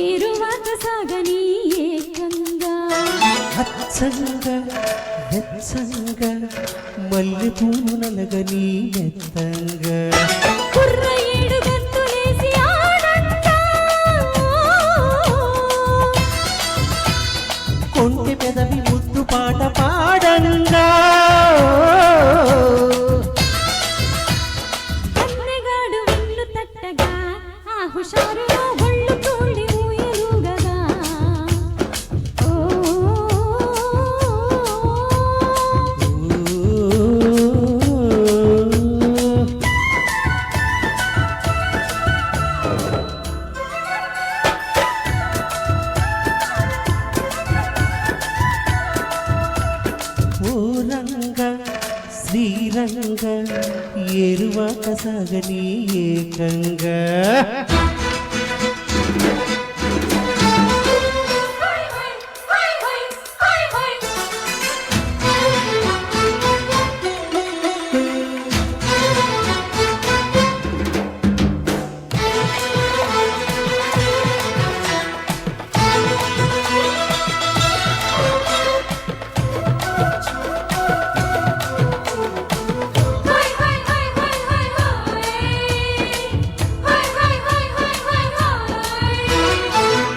ఏరువాక సాగని ఏకంగా అచ్చంగా వెచ్చంగా మల్లె పూలు నలగని మెత్తంగా కుర్ర ఏడు గంతులేసి ఆడంగా కొంటె పెదవి ముద్దు పాట పాడంగా కన్నెగాడు విల్లు తట్టగా ఆ హుషారులో ఒళ్ళు తోడి ఊయలుగగా ఓ ఓ రంగ శ్రీరంగ ఏరువాక సాగని ఏకంగా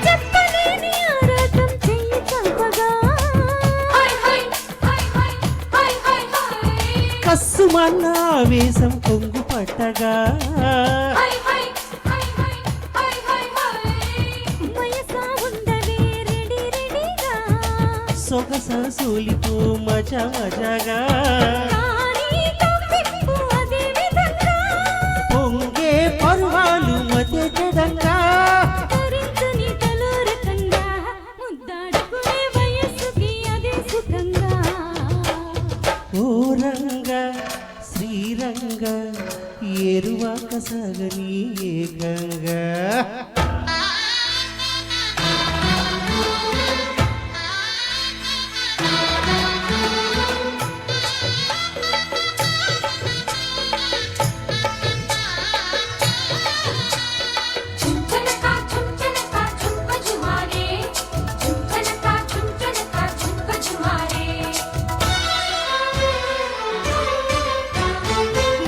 చెప్పలేని ఆరాటం చెయ్యి చంపగా కస్సుమన్న ఆవేశం పొంగు పట్టగా వయసా ఉండవే రెడీ రెడీగా సొగస సోలిపో మజా మజాగా రాణి కవ్వింపు అదే విధంగా పొంగే పర్వాలు మధ్య జడంగా భరించని తలోరకంగా ముద్దాడుకునే వయస్సుకి అదే సుఖంగా ఓ రంగ శ్రీరంగ ఏరువాక సాగని ఏకంగా చుంచనకా చుంచనకా చుంక జుమారే చుంచనకా చుంచనకా చుంక జుమారే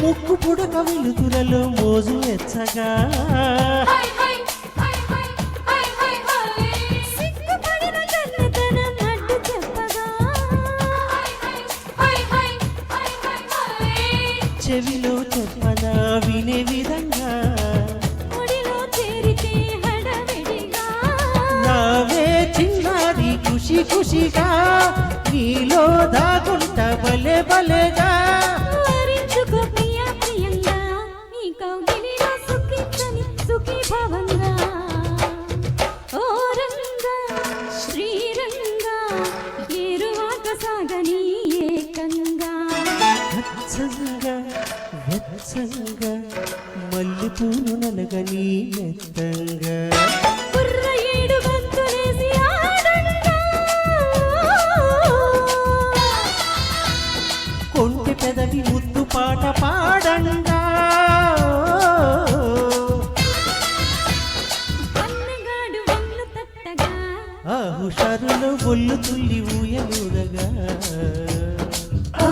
ముక్కు పుడక వెలుతురలో మోజు ఎచ్చగా హై హై హై హై హై హై హై సిగ్గుపడిన కన్నతనం అడ్డు చెప్పగా హై హై హై హై హై హై హై చెవిలో చెప్పనా వినే విధంగా ఒడిలో చేరితే హడవిడిగా నావే చిన్నది ఖుషి ఖుషిగా నీలో దాగుంట భలే భలేగా వరించుకో ప్రియా ప్రియంగా నీ కౌగిలిలో సుఖించని సుఖీ భవంగా ఓ రంగా శ్రీరంగా ఏరువాక సాగని ఏకంగా అచ్చంగా వెచ్చంగా మల్లె పూలు నలగని మెత్తంగా కుర్ర ఏడు గంతులేసి ఆడంగా కొంటె పెదవి ముద్దు పాట పాడంగా కన్నెగాడు ఒళ్ళు తట్టగా ఆ హుషారులో ఒళ్ళు తుల్లి ఊయలుడగా ఓ